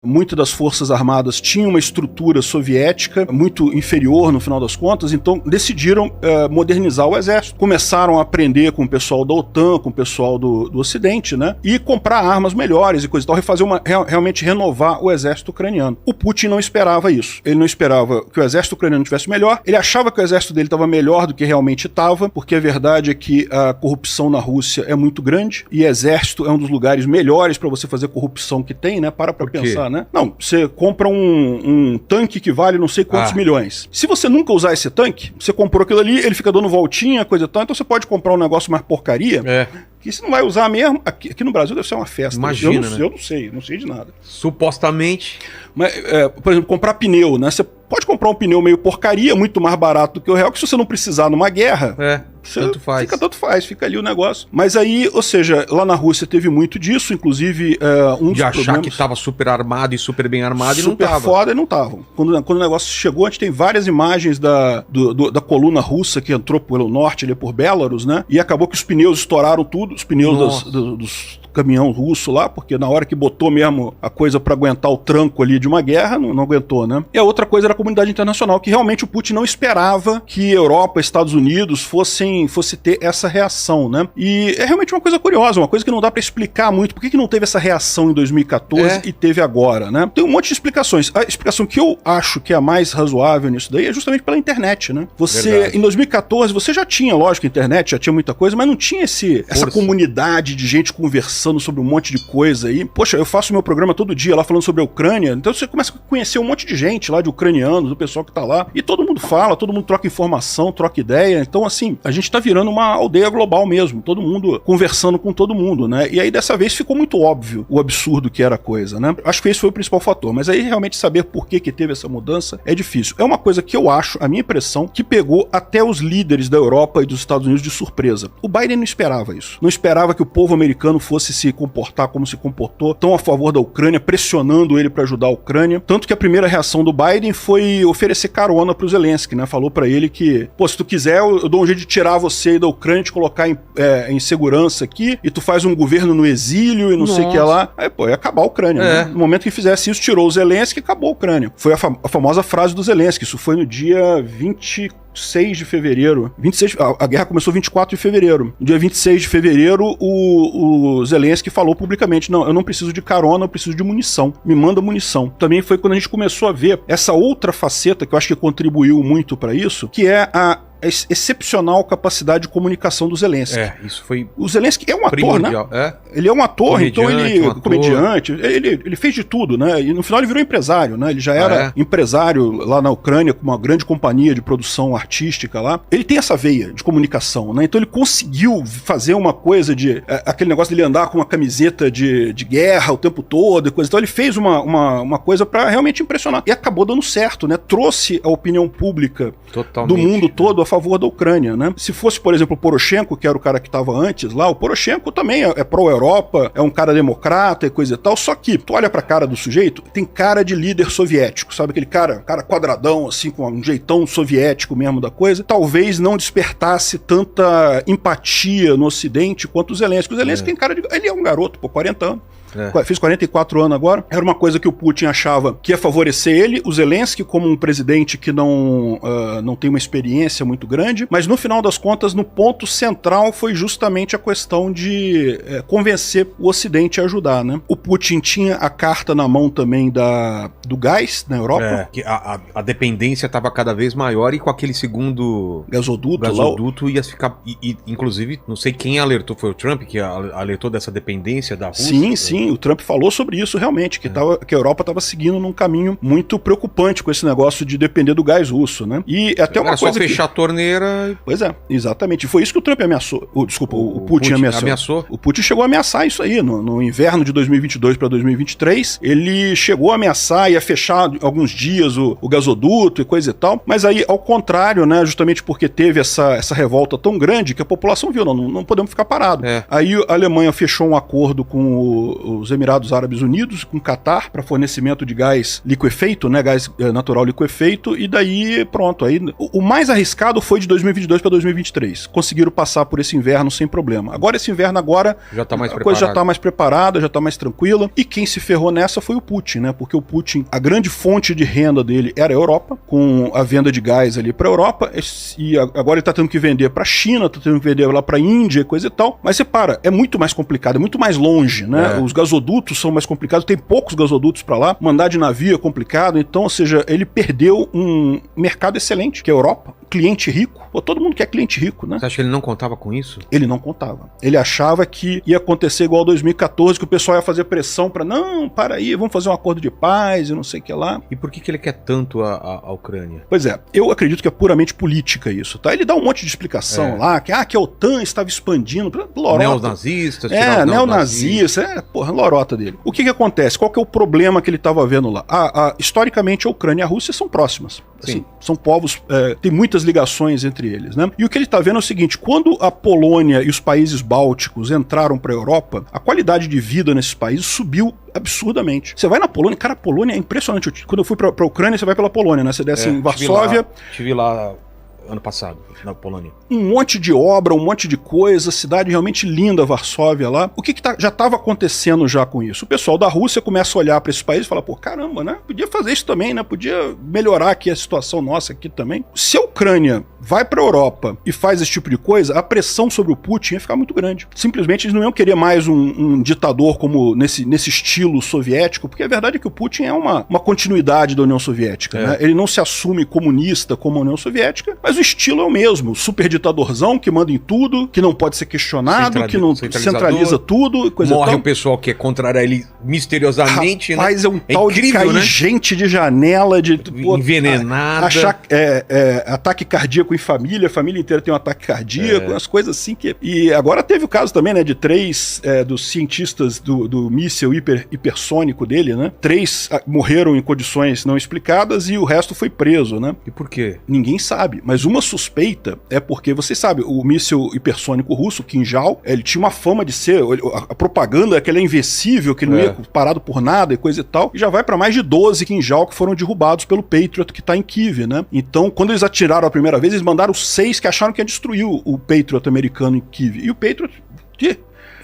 Muitas das forças armadas tinham uma estrutura soviética muito inferior no final das contas, então decidiram modernizar o exército. Começaram a aprender com o pessoal da OTAN, com o pessoal do Ocidente, né? E comprar armas melhores e coisa e tal, realmente renovar o exército ucraniano. O Putin não esperava isso. Ele não esperava que o exército ucraniano tivesse melhor, ele achava que o exército dele estava melhor do que realmente estava, porque a verdade é que a corrupção na Rússia é muito grande, e exército é um dos lugares melhores para você fazer corrupção que tem, né? Para pensar, né? Não, você compra um tanque que vale não sei quantos milhões. Se você nunca usar esse tanque, você comprou aquilo ali, ele fica dando voltinha, coisa e tal, então você pode comprar um negócio mais porcaria, que você não vai usar mesmo. Aqui no Brasil deve ser uma festa. Imagina, eu não sei de nada. Supostamente. Mas, por exemplo, comprar pneu, né? Você pode comprar um pneu meio porcaria, muito mais barato do que o real, que se você não precisar numa guerra... Tanto faz. Fica ali o negócio. Mas aí, ou seja, lá na Rússia teve muito disso, inclusive um de achar que estava super armado e super bem armado, e não tava. Super foda e não estavam. Quando o negócio chegou, a gente tem várias imagens da coluna russa que entrou pelo norte, ali por Belarus, né? E acabou que os pneus estouraram tudo, os pneus dos caminhão russo lá, porque na hora que botou mesmo a coisa pra aguentar o tranco ali de uma guerra, não aguentou, né? E a outra coisa era a comunidade internacional, que realmente o Putin não esperava que Europa e Estados Unidos fosse ter essa reação, né? E é realmente uma coisa curiosa, uma coisa que não dá pra explicar muito. Por que não teve essa reação em 2014 e teve agora, né? Tem um monte de explicações. A explicação que eu acho que é a mais razoável nisso daí é justamente pela internet, né? Em 2014, você já tinha, lógico, internet, já tinha muita coisa, mas não tinha essa comunidade de gente conversando sobre um monte de coisa aí. Poxa, eu faço meu programa todo dia lá falando sobre a Ucrânia, então você começa a conhecer um monte de gente lá, de ucranianos, do pessoal que tá lá, e todo mundo fala, todo mundo troca informação, troca ideia. Então, assim, a gente tá virando uma aldeia global mesmo, todo mundo conversando com todo mundo, né? E aí, dessa vez, ficou muito óbvio o absurdo que era a coisa, né? Acho que esse foi o principal fator, mas aí, realmente, saber por que teve essa mudança é difícil. É uma coisa que eu acho, a minha impressão, que pegou até os líderes da Europa e dos Estados Unidos de surpresa. O Biden não esperava isso. Não esperava que o povo americano fosse se comportar como se comportou, tão a favor da Ucrânia, pressionando ele para ajudar a Ucrânia. Tanto que a primeira reação do Biden foi oferecer carona pro Zelensky, né? Falou para ele que, pô, se tu quiser, eu dou um jeito de tirar você da Ucrânia, te colocar em segurança aqui, e tu faz um governo no exílio e não sei o que lá. Aí, pô, ia acabar a Ucrânia, né? No momento que fizesse isso, tirou o Zelensky e acabou a Ucrânia. Foi a famosa frase do Zelensky. Isso foi no dia 26 de fevereiro. A guerra começou 24 de fevereiro. No dia 26 de fevereiro, o Zelensky falou publicamente: não, eu não preciso de carona, eu preciso de munição. Me manda munição. Também foi quando a gente começou a ver essa outra faceta que eu acho que contribuiu muito para isso, que é a excepcional capacidade de comunicação do Zelensky. Isso foi... O Zelensky é um ator, né? Ele é um ator, então ele... comediante, ele fez de tudo, né? E no final ele virou empresário, né? Ele já era empresário lá na Ucrânia, com uma grande companhia de produção artística lá. Ele tem essa veia de comunicação, né? Então ele conseguiu fazer uma coisa de... aquele negócio dele andar com uma camiseta de guerra o tempo todo e coisa. Então ele fez uma coisa pra realmente impressionar. E acabou dando certo, né? Trouxe a opinião pública do mundo todo a favor da Ucrânia, né? Se fosse, por exemplo, o Poroshenko, que era o cara que estava antes lá, o Poroshenko também é pró-Europa, é um cara democrata e coisa e tal, só que tu olha pra cara do sujeito, tem cara de líder soviético, sabe? Aquele cara quadradão, assim, com um jeitão soviético mesmo da coisa, talvez não despertasse tanta empatia no Ocidente quanto o Zelensky. O Zelensky tem cara de... Ele é um garoto, 40 anos. Fez 44 anos agora. Era uma coisa que o Putin achava que ia favorecer ele, o Zelensky, como um presidente que não tem uma experiência muito grande, mas no final das contas, no ponto central foi justamente a questão de convencer o Ocidente a ajudar, né? O Putin tinha a carta na mão também do gás na Europa. Que a dependência estava cada vez maior, e com aquele segundo gasoduto ia ficar... inclusive, não sei quem alertou, foi o Trump que alertou dessa dependência da Rússia? Sim, o Trump falou sobre isso realmente, que a Europa estava seguindo num caminho muito preocupante com esse negócio de depender do gás russo, né? E até uma coisa só fechar a torneira... Pois é, exatamente. Foi isso que o Trump ameaçou. O Putin ameaçou. O Putin chegou a ameaçar isso aí. No inverno de 2022 para 2023, ele chegou a ameaçar, ia fechar alguns dias o gasoduto e coisa e tal, mas aí, ao contrário, né, justamente porque teve essa revolta tão grande que a população viu, não podemos ficar parados. Aí a Alemanha fechou um acordo com os Emirados Árabes Unidos com o Catar para fornecimento de gás liquefeito, né, gás natural liquefeito, e daí pronto. Aí, o mais arriscado foi de 2022 para 2023. Conseguiram passar por esse inverno sem problema. Agora esse inverno já tá mais a coisa já tá mais preparada, já tá mais tranquila. E quem se ferrou nessa foi o Putin, né? Porque o Putin, a grande fonte de renda dele era a Europa, com a venda de gás ali para a Europa, e agora ele tá tendo que vender para a China, tá tendo que vender lá para a Índia, coisa e tal. Mas repara, é muito mais complicado, é muito mais longe, né? Os gasodutos são mais complicados, tem poucos gasodutos para lá, mandar de navio é complicado, então, ou seja, ele perdeu um mercado excelente, que é a Europa, cliente rico. Pô, todo mundo quer cliente rico, né? Você acha que ele não contava com isso? Ele não contava. Ele achava que ia acontecer igual 2014, que o pessoal ia fazer pressão para não, para aí, vamos fazer um acordo de paz e não sei o que lá. E por que ele quer tanto a Ucrânia? Pois é, eu acredito que é puramente política isso, tá? Ele dá um monte de explicação lá, que a OTAN estava expandindo, lorota. Neonazistas, neonazista, porra, lorota dele. O que acontece? Qual que é o problema que ele estava vendo lá? Historicamente, a Ucrânia e a Rússia são próximas. Assim, são povos, tem muitas ligações entre eles, né? E o que ele está vendo é o seguinte, quando a Polônia e os países bálticos entraram para a Europa, a qualidade de vida nesses países subiu absurdamente. Você vai na Polônia, cara, a Polônia é impressionante. Quando eu fui para a Ucrânia, você vai pela Polônia, né? Você desce em Varsóvia. Estive lá ano passado, na Polônia. Um monte de obra, um monte de coisa, cidade realmente linda, Varsóvia lá. O que já estava acontecendo já com isso? O pessoal da Rússia começa a olhar para esses países e fala, pô, caramba, né? Podia fazer isso também, né? Podia melhorar aqui a situação nossa aqui também. Se a Ucrânia vai para a Europa e faz esse tipo de coisa, a pressão sobre o Putin ia ficar muito grande. Simplesmente eles não iam querer mais um ditador como nesse estilo soviético, porque a verdade é que o Putin é uma continuidade da União Soviética, né? Ele não se assume comunista como a União Soviética, mas o estilo é o mesmo, super ditadorzão que manda em tudo, que não pode ser questionado, que não centraliza tudo, coisa morre o pessoal que é contrário a ele misteriosamente, rapaz, né? É um tal incrível, de cair, né? Gente de janela, de envenenada, achar ataque cardíaco em família, a família inteira tem um ataque cardíaco, umas coisas assim que... E agora teve o caso também, né, de 3 dos cientistas do míssil hipersônico dele, né? 3 morreram em condições não explicadas e o resto foi preso, né? E por quê? Ninguém sabe, mas uma suspeita é porque, vocês sabem, o míssil hipersônico russo, o Kinjal, ele tinha uma fama de ser, a propaganda é que ele é invencível, que ele não ia parado por nada e coisa e tal, e já vai para mais de 12 Kinjal que foram derrubados pelo Patriot que tá em Kiev, né? Então, quando eles atiraram a primeira vez, eles mandaram 6 que acharam que ia destruir o Patriot americano em Kiev. E o Patriot...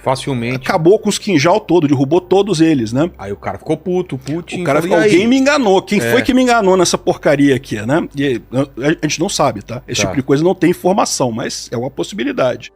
facilmente acabou com os Kinjal todo, derrubou todos eles, né? Aí o cara ficou puto, o Putin... O cara ficou, alguém me enganou. Quem foi que me enganou nessa porcaria aqui, né? E a gente não sabe, tá? Esse tipo de coisa não tem informação, mas é uma possibilidade.